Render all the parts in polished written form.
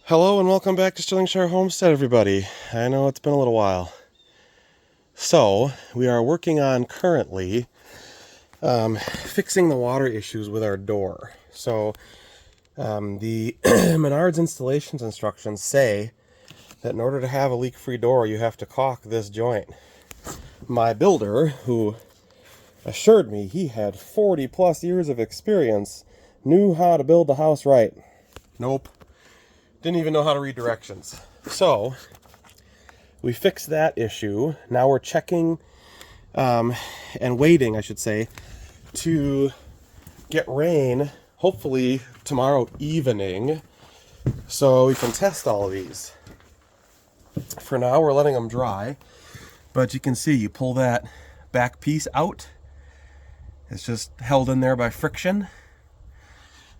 Hello and welcome back to Stirlingshire Homestead, everybody. I know it's been a little while. So, we are working on currently fixing the water issues with our door. So, the Menards installations instructions say that in order to have a leak-free door, you have to caulk this joint. My builder, who assured me he had 40 plus years of experience, knew how to build the house right. Nope. Didn't even know how to read directions. So, we fixed that issue. Now we're checking and waiting, I should say, to get rain, hopefully tomorrow evening, so we can test all of these. For now, we're letting them dry, but you can see, you pull that back piece out. It's just held in there by friction.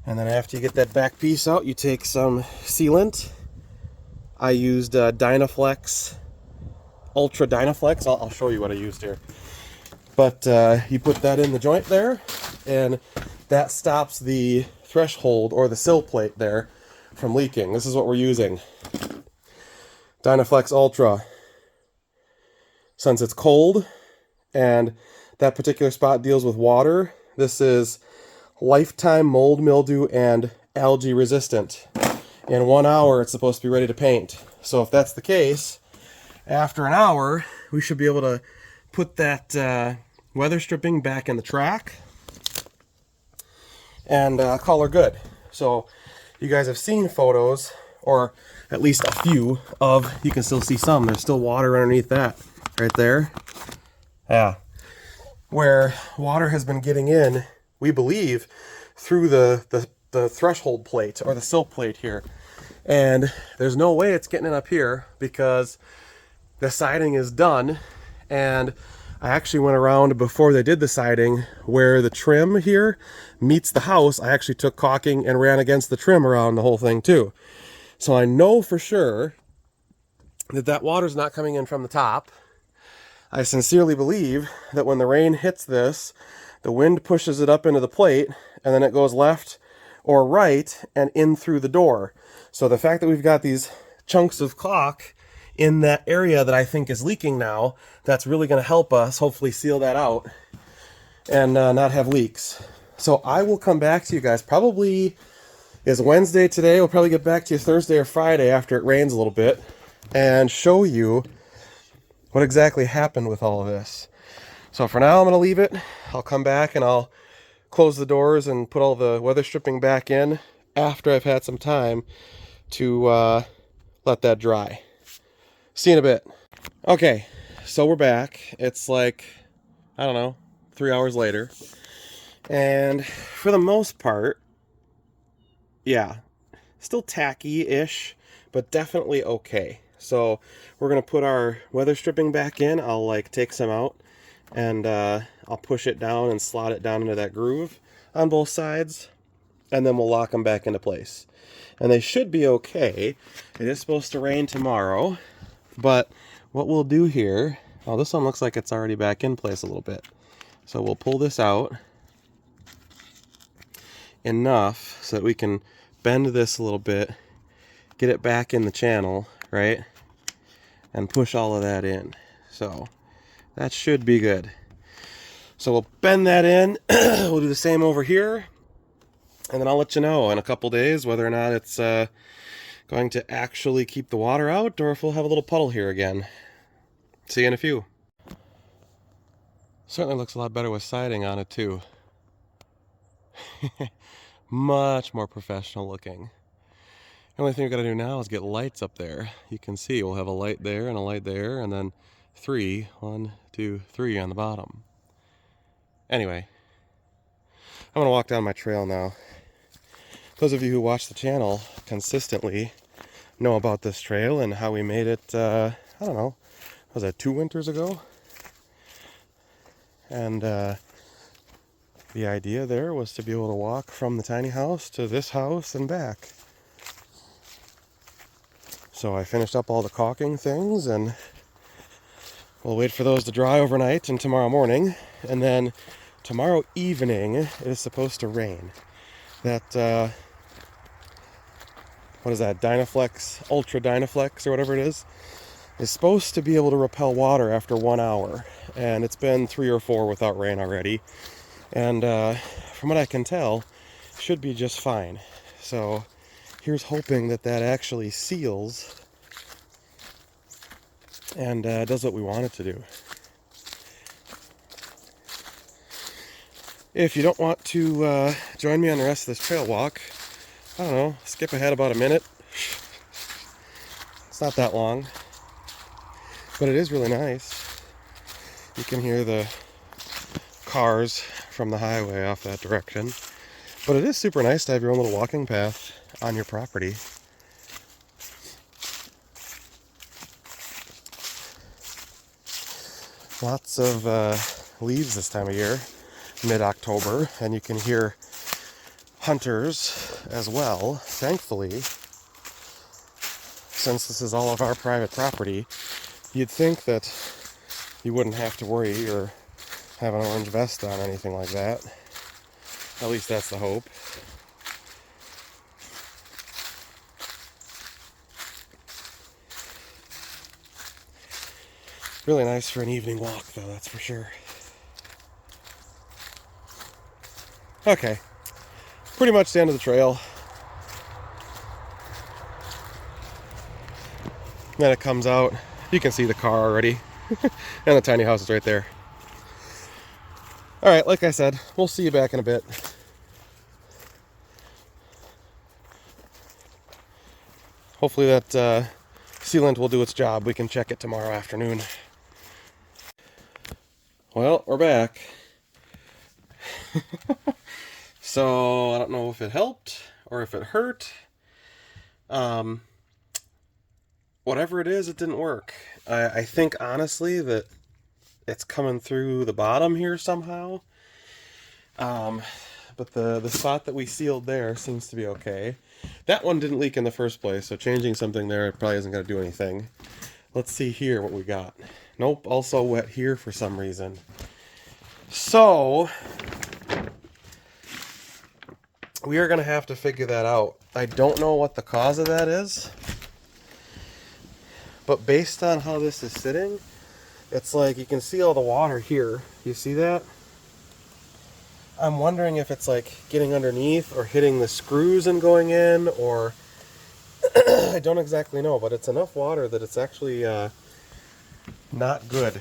And then after you get that back piece out, you take some sealant. I used Dynaflex, Ultra Dynaflex. I'll show you what I used here. But you put that in the joint there, and that stops the threshold or the sill plate there from leaking. This is what we're using. Dynaflex Ultra. Since it's cold and that particular spot deals with water, this is lifetime mold, mildew, and algae resistant. In 1 hour, it's supposed to be ready to paint. So if that's the case, after an hour, we should be able to put that weather stripping back in the track and call her good. So you guys have seen photos, or at least a few of, you can still see some. There's still water underneath that, right there. Yeah. Where water has been getting in, we believe, through the threshold plate or the sill plate here. And there's no way it's getting in up here because the siding is done. And I actually went around before they did the siding where the trim here meets the house. I actually took caulking and ran against the trim around the whole thing too. So I know for sure that that water's not coming in from the top. I sincerely believe that when the rain hits this, the wind pushes it up into the plate, and then it goes left or right and in through the door. So the fact that we've got these chunks of caulk in that area that I think is leaking now, that's really going to help us hopefully seal that out and not have leaks. So I will come back to you guys. Probably is Wednesday today. We'll probably get back to you Thursday or Friday after it rains a little bit and show you what exactly happened with all of this. So for now, I'm going to leave it. I'll come back and I'll close the doors and put all the weather stripping back in after I've had some time to let that dry. See you in a bit. Okay, so we're back. It's like, I don't know, 3 hours later. And for the most part, yeah, still tacky-ish, but definitely okay. So we're going to put our weather stripping back in. I'll like take some out and I'll push it down and slot it down into that groove on both sides, and then we'll lock them back into place. And they should be okay. It is supposed to rain tomorrow, but what we'll do here, oh, this one looks like it's already back in place a little bit. So we'll pull this out enough so that we can bend this a little bit, get it back in the channel, right? And push all of that in. So that should be good. So we'll bend that in. We'll do the same over here. And then I'll let you know in a couple days whether or not it's going to actually keep the water out or if we'll have a little puddle here again. See you in a few. Certainly looks a lot better with siding on it too. Much more professional looking. The only thing we've got to do now is get lights up there. You can see we'll have a light there and a light there, and then 1, 2, 3 on the bottom. Anyway, I'm going to walk down my trail now. Those of you who watch the channel consistently know about this trail and how we made it, I don't know, was that 2 winters ago? And the idea there was to be able to walk from the tiny house to this house and back. So I finished up all the caulking things, and we'll wait for those to dry overnight and tomorrow morning. And then tomorrow evening it is supposed to rain. That what is that, Dynaflex, Ultra Dynaflex or whatever it is supposed to be able to repel water after 1 hour. And it's been 3 or 4 without rain already. And from what I can tell, should be just fine. So here's hoping that that actually seals and does what we want it to do. If you don't want to join me on the rest of this trail walk, I don't know, skip ahead about a minute. It's not that long, but it is really nice. You can hear the cars from the highway off that direction. But it is super nice to have your own little walking path on your property. Lots of leaves this time of year, mid-October, and you can hear hunters as well, thankfully. Since this is all of our private property, you'd think that you wouldn't have to worry or have an orange vest on or anything like that. At least that's the hope. Really nice for an evening walk, though, that's for sure. Okay, pretty much the end of the trail. Then it comes out. You can see the car already. And the tiny house is right there. Alright, like I said, we'll see you back in a bit. Hopefully that sealant will do its job. We can check it tomorrow afternoon. Well, we're back. So, I don't know if it helped or if it hurt. Whatever it is, it didn't work. I think, honestly, that it's coming through the bottom here somehow. But the spot that we sealed there seems to be okay. That one didn't leak in the first place, so changing something there probably isn't going to do anything. Let's see here what we got. Nope, also wet here for some reason. So, we are going to have to figure that out. I don't know what the cause of that is. But based on how this is sitting, it's like you can see all the water here. You see that? I'm wondering if it's like getting underneath or hitting the screws and going in, or I don't exactly know, but it's enough water that it's actually not good.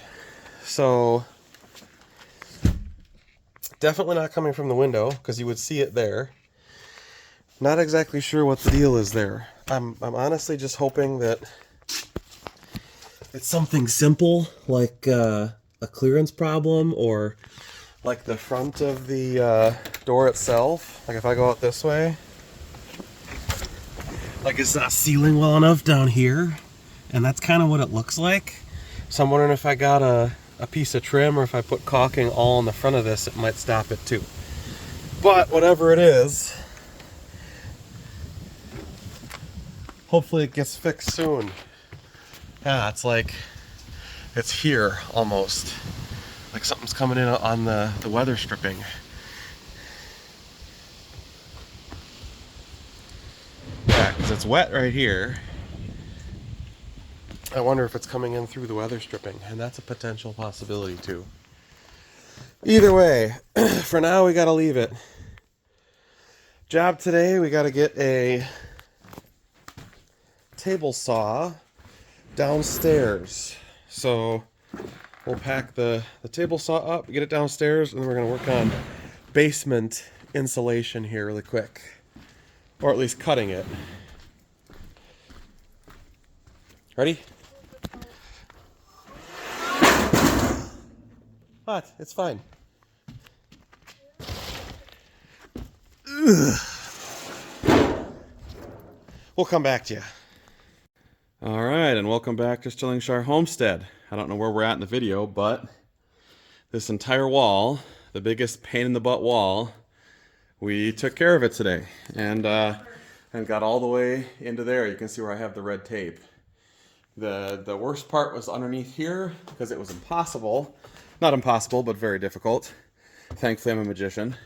So definitely not coming from the window, because you would see it there. Not exactly sure what the deal is there. I'm honestly just hoping that it's something simple, like a clearance problem, or like the front of the door itself. Like if I go out this way, like it's not sealing well enough down here, and that's kind of what it looks like. So I'm wondering if I got a piece of trim, or if I put caulking all in the front of this, it might stop it too. But whatever it is, hopefully it gets fixed soon. Yeah, it's like, it's here almost. Like something's coming in on the weather stripping. Yeah, because it's wet right here. I wonder if it's coming in through the weather stripping, and that's a potential possibility too. Either way, for now we gotta leave it. Job today, we gotta get a table saw downstairs. So we'll pack the table saw up, get it downstairs, and then we're going to work on basement insulation here really quick. Or at least cutting it. Ready? What? It's fine. Ugh. We'll come back to you. All right, and welcome back to Stillingshire Homestead. I don't know where we're at in the video, but this entire wall, the biggest pain in the butt wall, we took care of it today, and got all the way into there. You can see where I have the red tape. The worst part was underneath here, because it was impossible, not impossible, but very difficult. Thankfully, I'm a magician,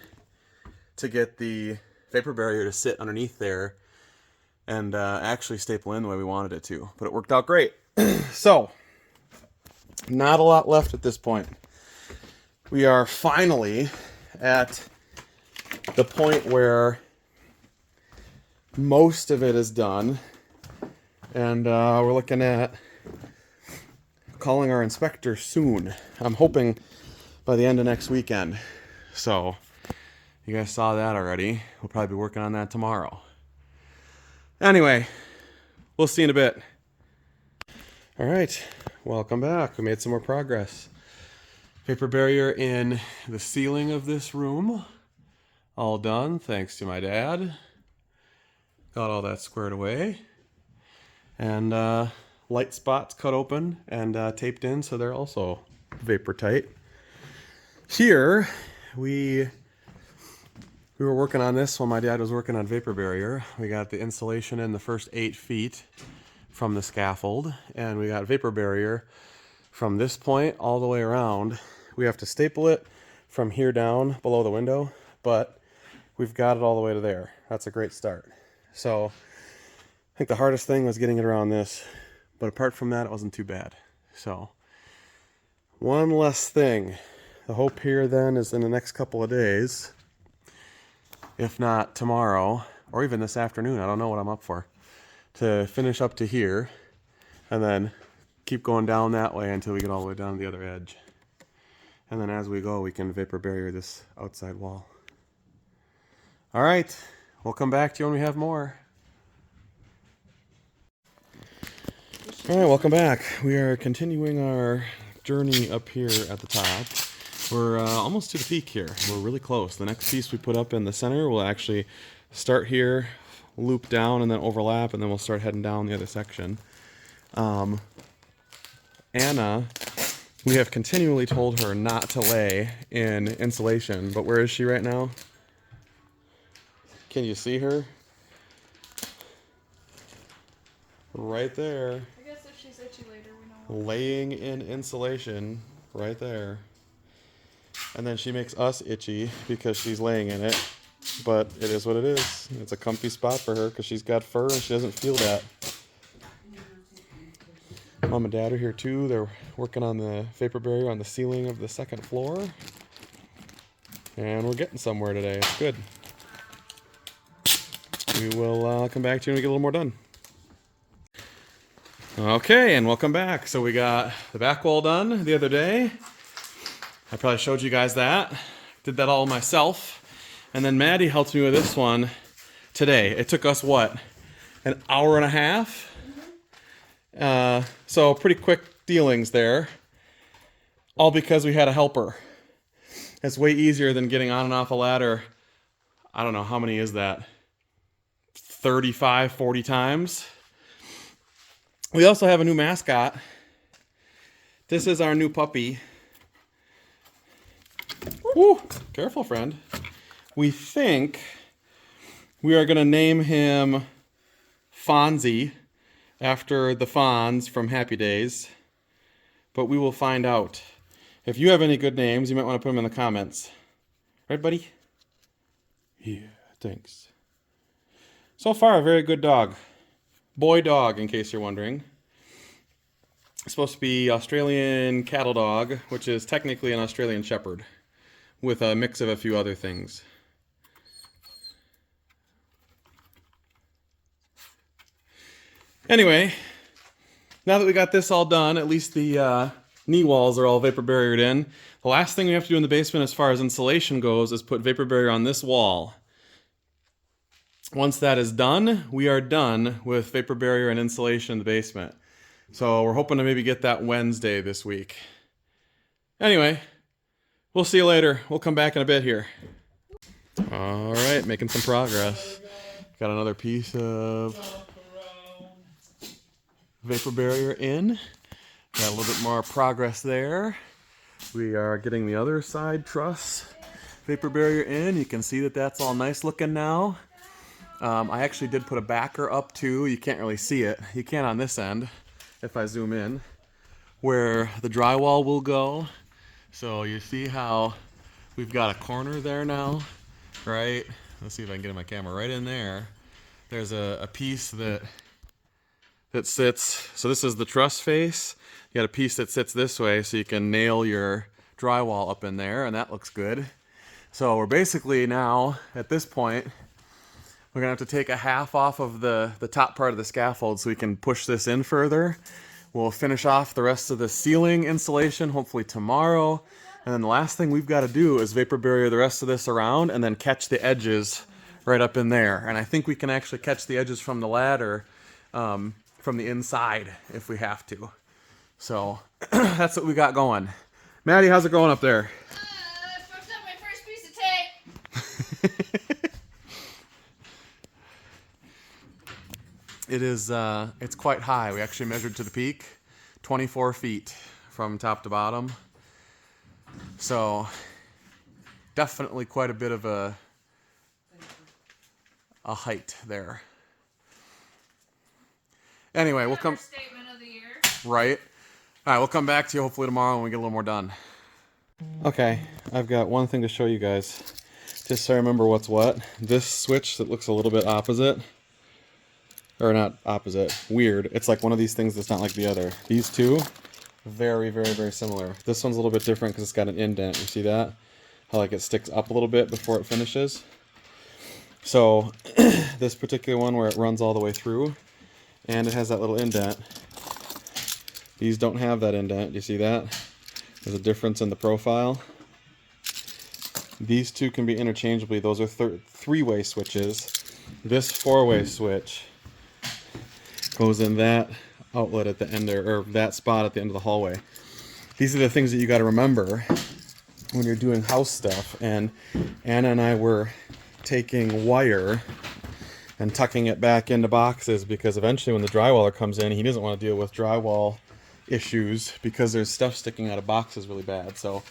to get the vapor barrier to sit underneath there and actually staple in the way we wanted it to. But it worked out great. So, not a lot left at this point. We are finally at the point where most of it is done, and we're looking at calling our inspector soon. I'm hoping by the end of next weekend. So you guys saw that already. We'll probably be working on that tomorrow. Anyway, we'll see in a bit. All right, welcome back. We made some more progress. Vapor barrier in the ceiling of this room. All done, thanks to my dad. Got all that squared away. And light spots cut open and taped in, so they're also vapor tight. Here, we were working on this while my dad was working on vapor barrier. We got the insulation in the first 8 feet from the scaffold, and we got vapor barrier from this point all the way around. We have to staple it from here down below the window, but we've got it all the way to there. That's a great start. So I think the hardest thing was getting it around this, but apart from that, it wasn't too bad. So one less thing. The hope here then is in the next couple of days, if not tomorrow, or even this afternoon, I don't know what I'm up for, to finish up to here and then keep going down that way until we get all the way down to the other edge. And then as we go, we can vapor barrier this outside wall. All right, we'll come back to you when we have more. All right, welcome back. We are continuing our journey up here at the top. We're almost to the peak here. We're really close. The next piece we put up in the center will actually start here, loop down, and then overlap, and then we'll start heading down the other section. Anna, we have continually told her not to lay in insulation, but where is she right now? Can you see her? Right there. I guess if she's itchy later, we know. Laying in insulation right there. And then she makes us itchy because she's laying in it. But it is what it is. It's a comfy spot for her because she's got fur and she doesn't feel that. Mom and Dad are here too. They're working on the vapor barrier on the ceiling of the second floor. And we're getting somewhere today. It's good. We will come back to you when we get a little more done. Okay, and welcome back. So we got the back wall done the other day. I probably showed you guys that. Did that all myself. And then Maddie helped me with this one today. It took us, what, an hour and a half? So pretty quick dealings there. All because we had a helper. It's way easier than getting on and off a ladder. I don't know, how many is that? 35, 40 times. We also have a new mascot. This is our new puppy. Woo, careful, friend. We think we are going to name him Fonzie after the Fonz from Happy Days. But we will find out. If you have any good names, you might want to put them in the comments. Right, buddy? Yeah, thanks. So far, a very good dog. Boy dog, in case you're wondering. It's supposed to be Australian cattle dog, which is technically an Australian shepherd, with a mix of a few other things. Anyway, now that we got this all done, at least the knee walls are all vapor barriered in. The last thing we have to do in the basement as far as insulation goes is put vapor barrier on this wall. Once that is done, we are done with vapor barrier and insulation in the basement. So we're hoping to maybe get that Wednesday this week. Anyway, we'll see you later. We'll come back in a bit here. All right, making some progress. Got another piece of vapor barrier in. Got a little bit more progress there. We are getting the other side truss vapor barrier in. You can see that that's all nice looking now. I actually did put a backer up too. You can't really see it. You can on this end if I zoom in, where the drywall will go. So you see how we've got a corner there now, right? Let's see if I can get in my camera right in there. there's a piece that sits, so this is the truss face. You got a piece that sits this way so you can nail your drywall up in there, and that looks good. So we're basically now, at this point, we're gonna have to take a half off of the top part of the scaffold so we can push this in further. We'll finish off the rest of the ceiling insulation hopefully tomorrow. And then the last thing we've got to do is vapor barrier the rest of this around and then catch the edges right up in there. And I think we can actually catch the edges from the ladder from the inside if we have to. So that's what we got going. Maddie, how's it going up there? I fucked up my first piece of tape. It is, it's quite high. We actually measured to the peak, 24 feet from top to bottom. So definitely quite a bit of a height there. Anyway, we'll come. Statement of the year. Right. All right, we'll come back to you hopefully tomorrow when we get a little more done. Okay, I've got one thing to show you guys. Just so I remember what's what. This switch that looks a little bit opposite. Or not opposite. Weird. It's like one of these things that's not like the other. These two, very, very, very similar. This one's a little bit different because it's got an indent. You see that? How like it sticks up a little bit before it finishes. So this particular one where it runs all the way through and it has that little indent. These don't have that indent. Do you see that? There's a difference in the profile. These two can be interchangeably. Those are three-way switches. This four-way switch goes in that outlet at the end there, or that spot at the end of the hallway. These are the things that you got to remember when you're doing house stuff. And Anna and I were taking wire and tucking it back into boxes because eventually when the drywaller comes in, he doesn't want to deal with drywall issues because there's stuff sticking out of boxes really bad. So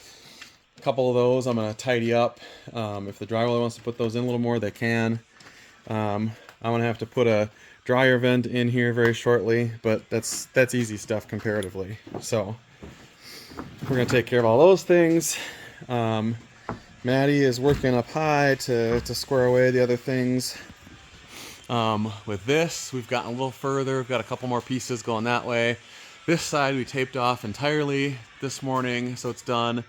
a couple of those I'm going to tidy up. If the drywaller wants to put those in a little more, they can. I'm going to have to put a dryer vent in here very shortly, but that's easy stuff comparatively. So we're going to take care of all those things. Maddie is working up high to square away the other things. With this, we've gotten a little further. We've got a couple more pieces going that way. This side we taped off entirely this morning, so it's done.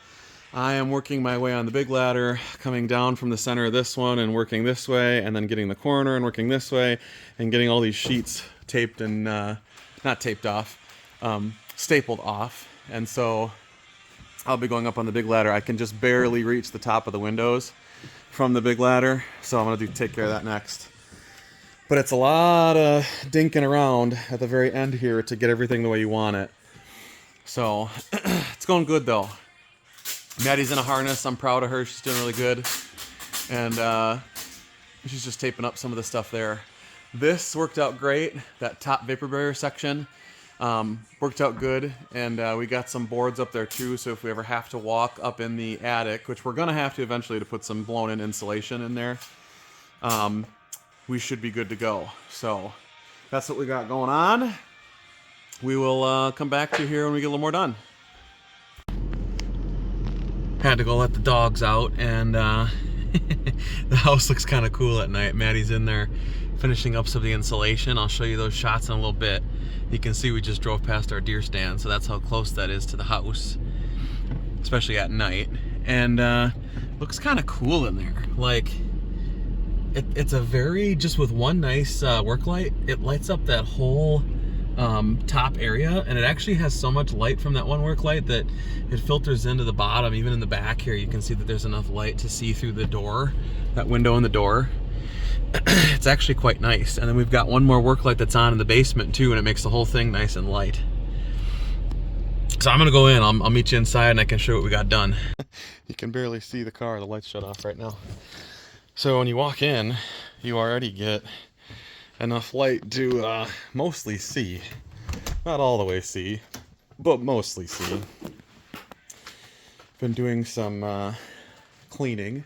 I am working my way on the big ladder, coming down from the center of this one and working this way, and then getting the corner and working this way, and getting all these sheets taped and, not taped off, stapled off. And so I'll be going up on the big ladder. I can just barely reach the top of the windows from the big ladder, so I'm gonna take care of that next. But it's a lot of dinking around at the very end here to get everything the way you want it. So it's going good though. Maddie's in a harness. I'm proud of her. She's doing really good. And she's just taping up some of the stuff there. This worked out great. That top vapor barrier section worked out good. And we got some boards up there too. So if we ever have to walk up in the attic, which we're going to have to eventually to put some blown in insulation in there, we should be good to go. So that's what we got going on. We will come back to you here when we get a little more done. Had to go let the dogs out, and the house looks kind of cool at night. Maddie's in there finishing up some of the insulation. I'll show you those shots in a little bit. You can see we just drove past our deer stand, so that's how close that is to the house, especially at night. And looks kind of cool in there. Like, it's a very, just with one nice work light, it lights up that whole top area, and it actually has so much light from that one work light that it filters into the bottom. Even in the back here, you can see that there's enough light to see through the door, that window in the door. It's actually quite nice. And then we've got one more work light that's on in the basement too, and it makes the whole thing nice and light. So I'm gonna go in. I'll meet you inside and I can show you what we got done. You can barely see the car. The light's shut off right now. So when you walk in, you already get enough light to mostly see. Not all the way see, but mostly see. Been doing some cleaning,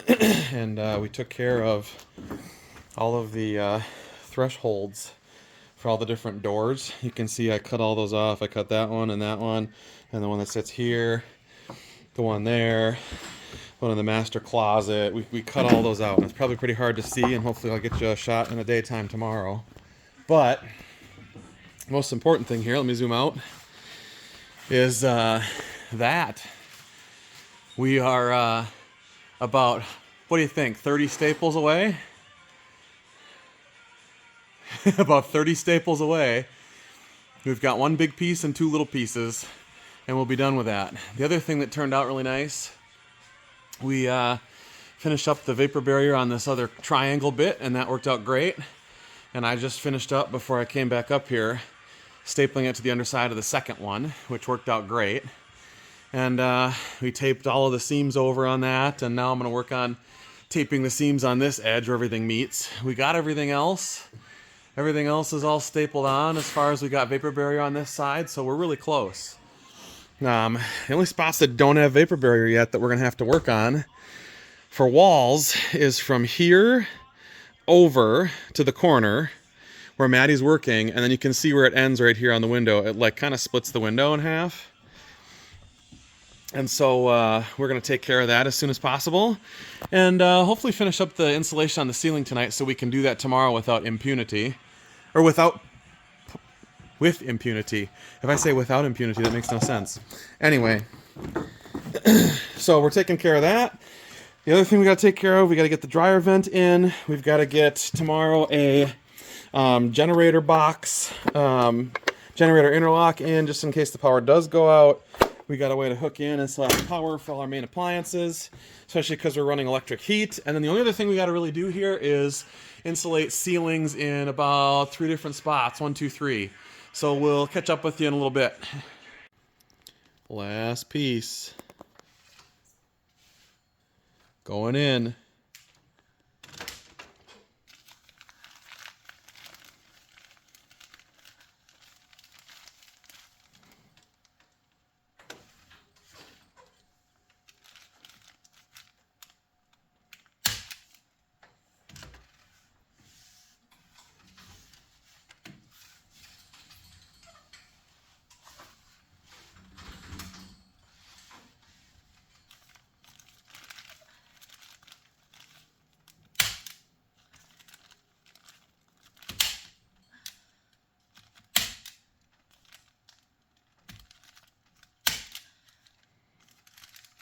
and we took care of all of the thresholds for all the different doors. You can see I cut all those off. I cut that one, and the one that sits here, the one there, one in the master closet. We cut all those out, and it's probably pretty hard to see, and hopefully I'll get you a shot in the daytime tomorrow. But the most important thing here, let me zoom out, is that we are about, what do you think, 30 staples away? About 30 staples away. We've got one big piece and 2 little pieces, and we'll be done with that. The other thing that turned out really nice, we finished up the vapor barrier on this other triangle bit, and that worked out great. And I just finished up, before I came back up here, stapling it to the underside of the second one, which worked out great. And we taped all of the seams over on that, and now I'm going to work on taping the seams on this edge where everything meets. We got everything else. Everything else is all stapled on as far as we got vapor barrier on this side, so we're really close. The only spots that don't have vapor barrier yet that we're going to have to work on for walls is from here over to the corner where Maddie's working, and then you can see where it ends right here on the window. It like kind of splits the window in half. And so we're going to take care of that as soon as possible, and hopefully finish up the insulation on the ceiling tonight so we can do that tomorrow without impunity. Or with impunity. If I say without impunity, that makes no sense. Anyway, so we're taking care of that. The other thing we got to take care of, we got to get the dryer vent in. We've got to get tomorrow a generator box, generator interlock in, just in case the power does go out. We got a way to hook in and still have power for all our main appliances, especially because we're running electric heat. And then the only other thing we got to really do here is insulate ceilings in about 3 different spots, 1, 2, 3. So we'll catch up with you in a little bit. Last piece. Going in.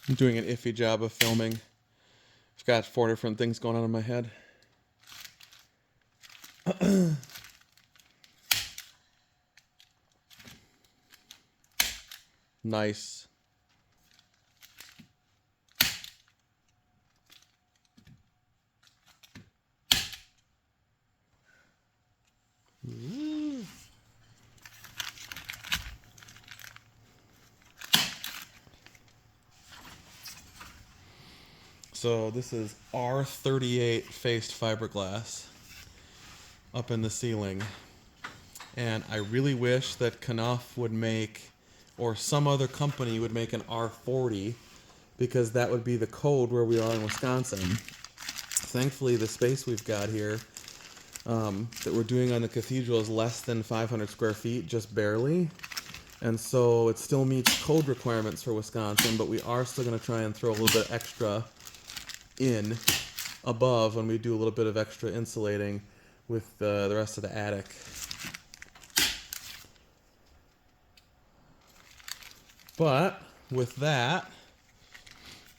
I'm doing an iffy job of filming. I've got 4 different things going on in my head. Nice. So this is R38 faced fiberglass up in the ceiling. And I really wish that Knuff would make, or some other company would make, an R40, because that would be the code where we are in Wisconsin. Thankfully, the space we've got here that we're doing on the cathedral is less than 500 square feet, just barely. And so it still meets code requirements for Wisconsin, but we are still going to try and throw a little bit extra in above when we do a little bit of extra insulating with the rest of the attic. But with that,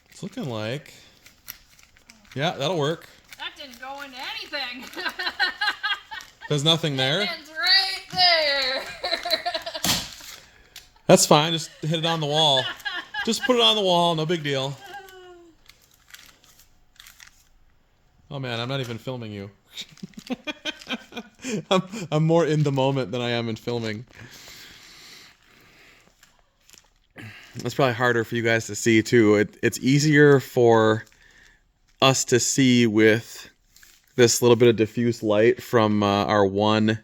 it's looking like, yeah, that'll work. That didn't go into anything. There's nothing there. It's right there. That's fine. Just hit it on the wall. Just put it on the wall. No big deal. Oh man, I'm not even filming you. I'm more in the moment than I am in filming. That's probably harder for you guys to see too. It's easier for us to see with this little bit of diffuse light from our one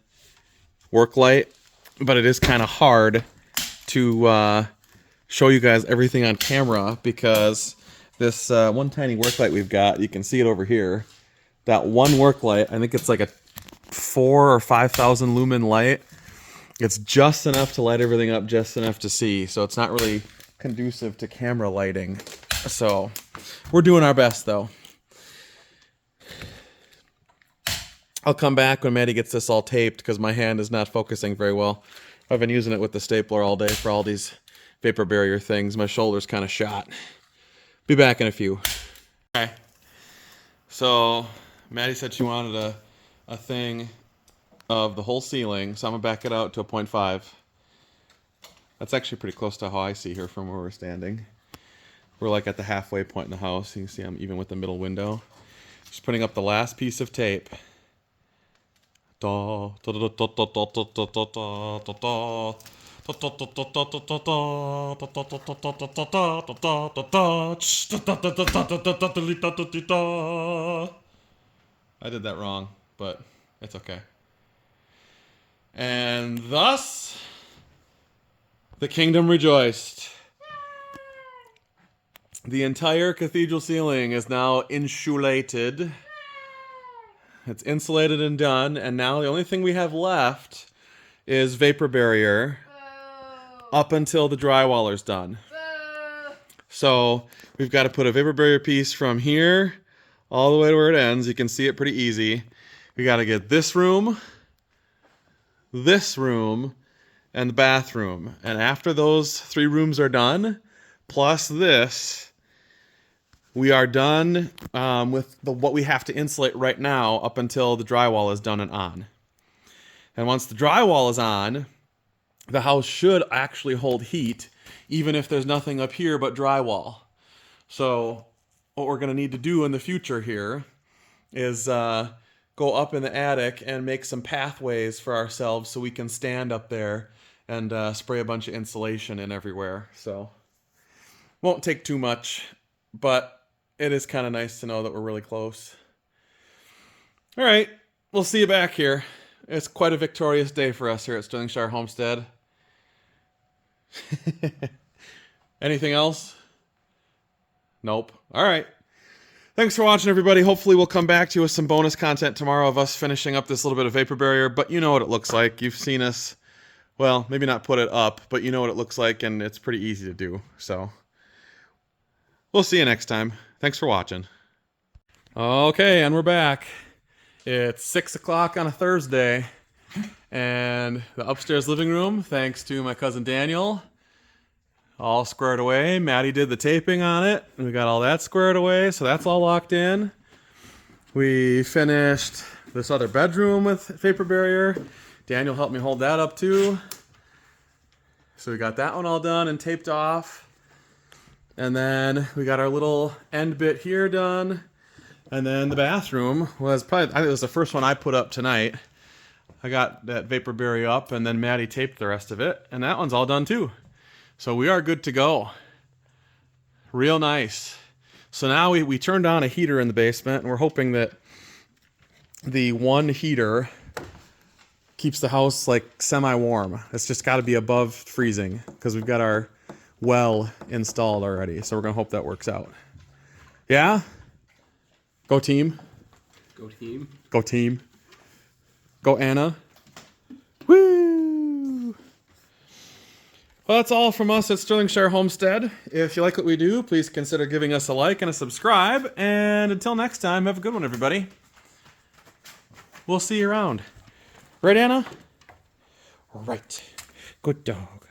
work light, but it is kind of hard to show you guys everything on camera because this one tiny work light we've got, you can see it over here. That one work light, I think it's like a 4,000 or 5,000 lumen light. It's just enough to light everything up, just enough to see. So it's not really conducive to camera lighting. So we're doing our best though. I'll come back when Maddie gets this all taped because my hand is not focusing very well. I've been using it with the stapler all day for all these vapor barrier things. My shoulder's kind of shot. Be back in a few. Okay. So Maddie said she wanted a thing of the whole ceiling, so I'm gonna back it out to a 0.5. That's actually pretty close to how I see here from where we're standing. We're like at the halfway point in the house. You can see I'm even with the middle window. Just putting up the last piece of tape. I did that wrong, but it's okay. And thus, the kingdom rejoiced. The entire cathedral ceiling is now insulated. It's insulated and done, and now the only thing we have left is vapor barrier up until the drywaller's done. So we've got to put a vapor barrier piece from here all the way to where it ends. You can see it pretty easy. We got to get this room, and the bathroom. And after those 3 rooms are done, plus this, we are done with what we have to insulate right now up until the drywall is done and on. And once the drywall is on, the house should actually hold heat, even if there's nothing up here but drywall. So what we're going to need to do in the future here is go up in the attic and make some pathways for ourselves so we can stand up there and spray a bunch of insulation in everywhere. So won't take too much, but it is kind of nice to know that we're really close. All right, we'll see you back here. It's quite a victorious day for us here at Sterlingshire Homestead. Anything else? Nope. All right. Thanks for watching, everybody. Hopefully we'll come back to you with some bonus content tomorrow of us finishing up this little bit of vapor barrier, but you know what it looks like. You've seen us, well, maybe not put it up, but you know what it looks like, and it's pretty easy to do. So we'll see you next time. Thanks for watching. Okay, and we're back. It's 6 o'clock on a Thursday, and the upstairs living room, thanks to my cousin Daniel, all squared away. Maddie did the taping on it, and we got all that squared away, so that's all locked in. We finished this other bedroom with vapor barrier. Daniel helped me hold that up too. So we got that one all done and taped off. And then we got our little end bit here done. And then the bathroom was probably, I think it was the first one I put up tonight. I got that vapor barrier up, and then Maddie taped the rest of it. And that one's all done too. So we are good to go. Real nice. So now we turned on a heater in the basement, and we're hoping that the one heater keeps the house like semi-warm. It's just got to be above freezing because we've got our well installed already. So we're going to hope that works out. Yeah? Go team. Go team. Go team. Go Anna. Woo! Well, that's all from us at Sterlingshire Homestead. If you like what we do, please consider giving us a like and a subscribe. And until next time, have a good one, everybody. We'll see you around. Right, Anna? Right. Good dog.